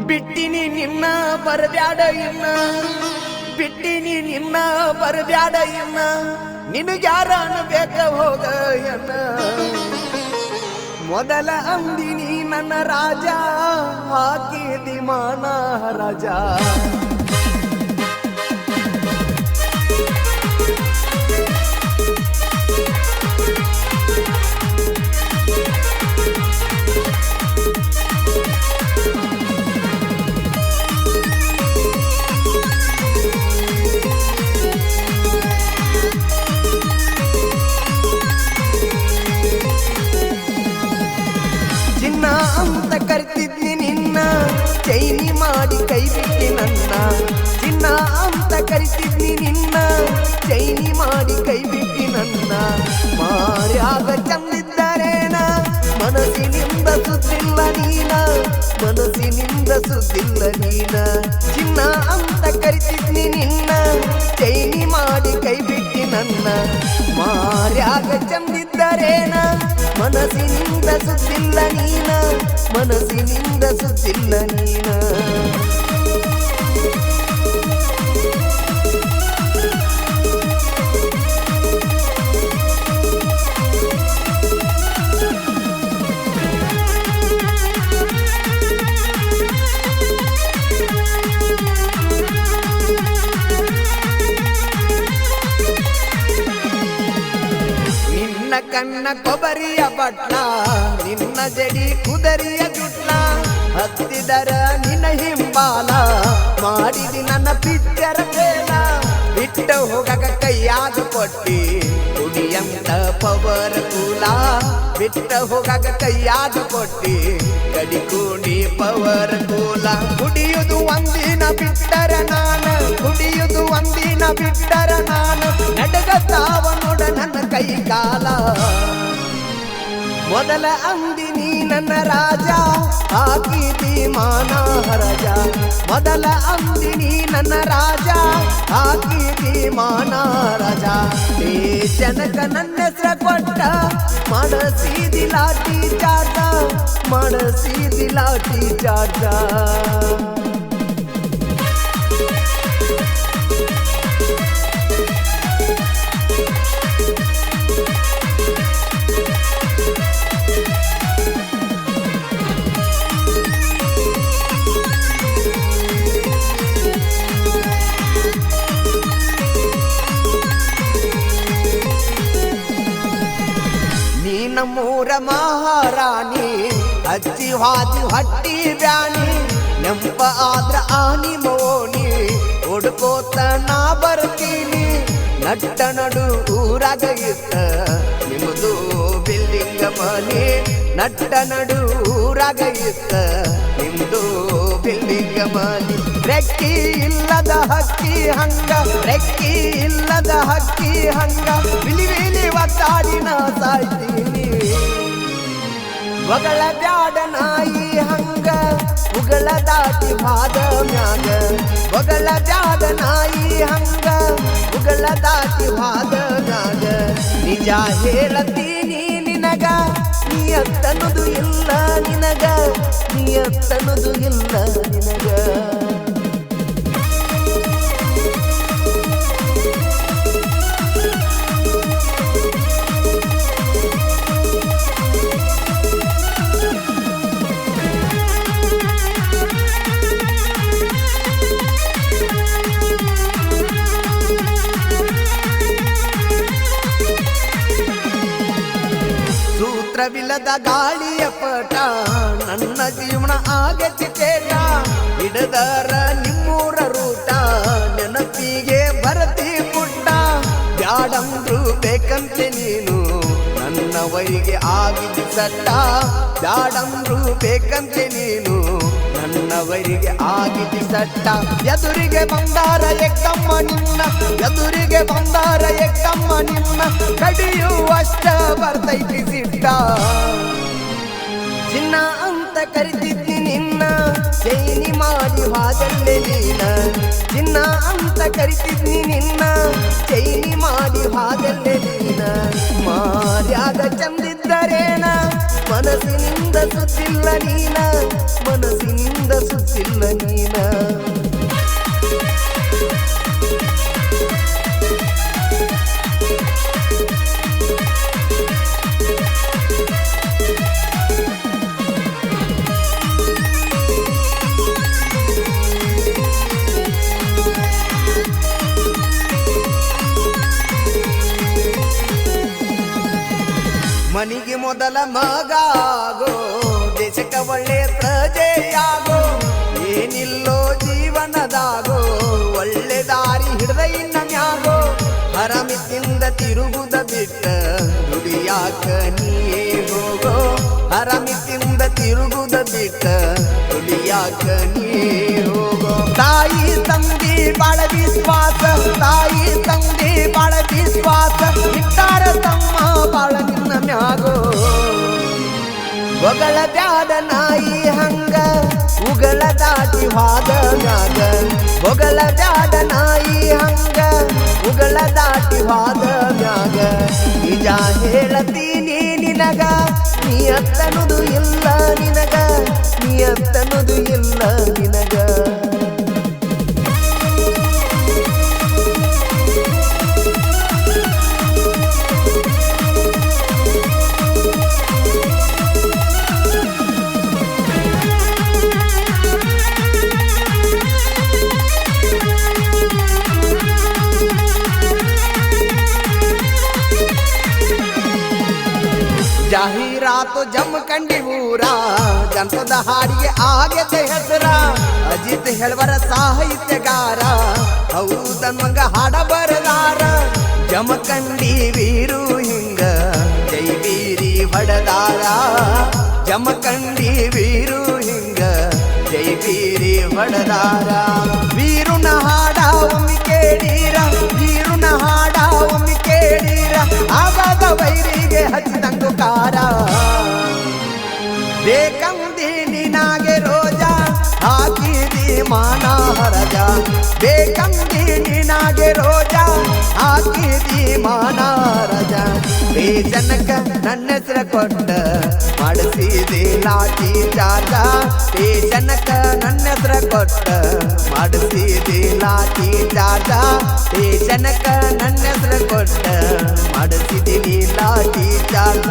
ಬಿಟ್ಟಿನಿ ನಿನ್ನ ಬರಬ್ಯಾಡ ಇನ್ನ ಬಿಟ್ಟಿನಿ ನಿನ್ನ ಬರಬ್ಯಾಡ ಇನ್ನ ನಿನಗ್ಯಾರ ಬೇಕ ಹೋಗ ಎನ್ನ ಮೊದಲ ಅಂದಿನಿ ನನ್ನ ರಾಜ ಹಾಕಿದಿ ಮಾನ ರಾಜ ಚಿನ್ನ ಅಂತ ಕರಿತಿದ್ನಿ ನಿನ್ನ ಚೈನಿ ಮಾಡಿ ಕೈ ಬಿಟ್ಟಿ ನನ್ನ ಚಿನ್ನ ಅಂತ ಕರಿತಿದ್ನಿ ನಿನ್ನ ಚೈನಿ ಮಾಡಿ ಕೈ ಬಿಟ್ಟಿ ನನ್ನ ಮಾರ್ಯಾಗ ಚಂದಿದ್ದರೇನ ಮನಸ್ಸಿನಿಂದ ಸುದ್ದಿಲ್ಲ ನೀನ ಮನಸ್ಸಿನಿಂದ ಸುದ್ದಿಲ್ಲ ನೀನ ಚಿನ್ನ ಅಂತ ಕರಿತಿದ್ನಿ ನಿನ್ನ ಚೈನಿ ಮಾಡಿ ಕೈ ಬಿಟ್ಟಿ ನನ್ನ ಮಾರ್ಯಾಗ ಚಂದಿದ್ದರೇನ ಮನಸ್ಸಿನಿಂದ ಸುದ್ದಿಲ್ಲ ನೀನ ಮನಸ್ಸಿನಿಂದ ಸುದ್ದಿಲ್ಲ ನೀನ ಕಣ್ಣ ಕೊಬರಿಯ ಬಟ್ಲ ನಿನ್ನ ಜಡಿ ಕುದರಿಯ ಜುಟ್ಲ ಹತ್ತಿದರ ನಿನ್ನ ಹಿಂಬಾಲ ಮಾಡಿದಿ ನನ್ನ ಪಿಚ್ಚರ ಬೇಲ ಬಿಟ್ಟ ಹೋಗಕ ಕೈಯಾಗ ಕೊಟ್ಟಿ ಕುಡಿಯಂತ ಪವರ್ ಕೂಲ ಬಿಟ್ಟ ಹೋಗಕ ಕೈಯಾಗ ಕೊಟ್ಟಿ ಕಡಿ ಕೂಡಿ ಪವರ್ ಕೂಲ ಕುಡಿಯುವುದು ಒಂದಿನ ಬಿಟ್ಟರ ನಾನು ಕುಡಿಯುವುದು ಒಂದಿನ ಬಿಟ್ಟರ ನಾನು ನಡಗತಾವ ನೋಡ ನನ್ನ ಕೈ ಕಾಲ ಮೊದಲ ಅಂದಿನಿ ನನ್ನ ರಾಜ ಹಾಕಿದಿ ಮಾನ ರಾಜ ಮೊದಲ ಅಂದಿನಿ ನನ್ನ ರಾಜ ಹಾಕಿದಿ ಮಾನ ರಾಜ ಜನಕ ನನ್ನ ಹೆಸರ ಕೊಟ್ಟ ಮಾಡಸಿದಿ ಲಾಠಿ ಚಾರ್ಜ ಮಾಡಸಿದಿ ಲಾಠಿ ಚಾರ್ಜ ನಮ್ಮೂರ ಮಹಾರಾಣಿ ಅಜ್ಜಿ ಹಾದಿ ಹಟ್ಟಿ ಬ್ಯಾನಿ ನೆಂಪ ಆದ್ರ ಆನಿ ಮೋನಿ ಹುಡ್ಕೋತ ನಾ ಬರ್ತೀನಿ ನಟ್ಟ ನಡು ಊರಾಗ ಇತ್ತ ನಿಮ್ಮದು ಬಿಲ್ಡಿಂಗ್ ಮನೆ ನಟ್ಟ ನಡು ಊರಾಗ ಇತ್ತ ನಿಮ್ದು ಬಿಲ್ಡಿಂಗ್ ಮನೆ ರೆಕ್ಕಿ ಇಲ್ಲದ ಹಕ್ಕಿ ಹಂಗ ರೆಕ್ಕಿ ಇಲ್ಲದ ಹಕ್ಕಿ ಹಂಗ ಬಿಲಿ ಬಿಲಿ ಒತ್ತಾಡಿನ ಸಾಯ್ತೀನಿ ಒಗಳ ಬ್ಯಾಡ ನಾಯಿ ಹಂಗ ಉಗಳ ದಾಟಿ ಬಾದ ಮ್ಯಾಗ ಒಗಳ ಬ್ಯಾಡ ನಾಯಿ ಹಂಗ ಉಗಳ ದಾಟಿ ಬಾದ ಮ್ಯಾಗ ನಿಜ ಹೇಳತೀನಿ ನಿನಗ ನಿಯತ್ತನುದು ಇಲ್ಲ ನಿನಗ ನಿಯತ್ತನುದು ಇಲ್ಲ ನಿನಗ ಸೂತ್ರವಿಲ್ಲದ ಗಾಳಿಯ ಪಟ ನನ್ನ ಜೀವನ ಆಗತಿ ಕೇಟ ಹಿಡದರ ನಿಮ್ಮೂರ ರೂಟ ನೆನಪಿಗೆ ಬರತಿ ಪುಟ್ಟ ಬ್ಯಾಡಂದ್ರು ಬೇಕಂತೆ ನೀನು ನನ್ನ ವೈಗೆ ಆಗಿದ್ದ ಸಟ್ಟ ಬ್ಯಾಡಂದ್ರು ಬೇಕಂತೆ ನೀನು ನನ್ನ ವೈಗೆ ಆಗಿದ್ದ ಸಟ್ಟ ಎದುರಿಗೆ ಬಂದಾರ ಎಕ್ಕಮ್ಮ ನಿನ್ನ ಎದುರಿಗೆ ಬಂದಾರ ಎಕ್ಕಮ್ಮ ನಿನ್ನ ಕಡಿಯುವಷ್ಟ ಬರ್ತೈತಿ ಸಿಟ್ಟ ಚಿನ್ನ ಅಂತ ಕರಿತಿದ್ನಿ ನಿನ್ನ ಚೈನಿ ಮಾಡಿ ಹಾದಲ್ಲೇ ನೀನ ಚಿನ್ನ ಅಂತ ಕರಿತಿದ್ನಿ ನಿನ್ನ ಚೈನಿ ಮಾಡಿ ಹಾದಲ್ಲೇ ನೀನ ಮಾರ್ಯಾಗ ಚಂದಿದ್ದರೇನ ಮನಸ್ಸಿನಿಂದ ಸುತ್ತಿಲ್ಲ ನೀನ, ಮನಸ್ಸಿನಿಂದ ಸುತ್ತಿಲ್ಲ ನೀನ. ಮನಿಗೆ ಮೊದಲ ಮಗಾಗೋ, ದೇಶಕ್ಕೆ ಒಳ್ಳೆ ಪ್ರಜೆಯಾಗೋ, ಏನಿಲ್ಲೋ ಜೀವನದಾಗೋ, ಒಳ್ಳೆ ದಾರಿ ಹಿಡ್ದ ಇನ್ನ ಮ್ಯಾಗೋ. ಹರಮಿತಿಂದ ತಿರುಗುದ ಬಿಟ್ಟ ದುಡಿಯಾಕ ನೀಯೇ ಹೋಗೋ, ಹರಮಿತಿಂದ ತಿರುಗುದ ಬಿಟ್ಟ ದುಡಿಯಾಕ ನೀಯೇ ಹೋಗೋ. ತಾಯಿ ತಂದೆ ಬಾಳ ವಿಶ್ವಾಸ, ತಾಯಿ ತಂದೆ ಬಾಳ ವಿಶ್ವಾಸ, ಇಟ್ಟಾರ ತಮ್ಮ ಬಾಳ ನಿನ್ನ ಮ್ಯಾಗೋ. ಒಗಳ ಬ್ಯಾಡ ನಾಯಿ ಹಂಗ, ಉಗಳ ದಾಟಿ ಹಾದ ಮ್ಯಾಗ. ಒಗಳ ಬ್ಯಾಡ ನಾಯಿ ಹಂಗ, ಉಗಳ ದಾಟಿ ಹಾದ ಮ್ಯಾಗ. ನಿಜ ಹೇಳತೀನಿ ನಿನಗ, ನಿಯತ್ತನುದು ಇಲ್ಲ ನಿನಗ, ನಿಯತ್ತನುದು ಇಲ್ಲ ನಿನಗ. ಜಾಹೀರಾತು ಜಮಖಂಡಿ ಊರ, ಜನಪದ ಹಾಡಿಗೆ ಆಗೈತೆ ಹೆಸರ. ಅಜಿತ್ ಹೆಳ್ವರ ಸಾಹಿತ್ಯಗಾರ, ಹೌದನ್ಮಂಗ ಹಾಡ ಬರದಾರ. ಜಮಖಂಡಿ ವೀರು ಹಿಂಗ ಜೈ ವೀರಿ ಹೊಡೆದಾರ, ಜಮಖಂಡಿ ವೀರು ಹಿಂಗ ಜೈ ವೀರಿ ಹೊಡೆದಾರ. ವೀರುನ ಹಾಡ ಒಮ್ಮೆ ಕೇಳೀರ, ವೀರುನ ಹಾಡ ಒಮ್ಮೆ ಕೇಳೀರ, ಆಗಾಗ ವೈರಿಗೆ ಹಚ್ಚಿದಂಗು ಕಾರ. ಬೇಕಂದಿ ನಿನಾಗೆ ರೋಜ, ಹಾಕಿದಿ ಮಾನ ಹರಜ. ಬೇಕಂದಿ ನಿನಾಗೆ ರೋಜ, ಹಾಕಿದಿ ಮಾನ ಹರಜ. ಬೇಜನಕ ನನ್ನ ಹೆಸರ ಕೊಟ್ಟ ಮಾಡಿಸಿದಿ ಲಾಠಿ ಚಾರ್ಜ. ಬೇಜನಕ ನನ್ನ ಹೆಸರ ಕೊಟ್ಟ ಮಾಡಿಸಿದಿ ಲಾಠಿ ಚಾರ್ಜ. ಬೇಜನಕ ನನ್ನ ಹೆಸರ ಕೊಟ್ಟ ಮಾಡಿಸಿದಿ ಲಾಠಿ ಚಾರ್ಜ.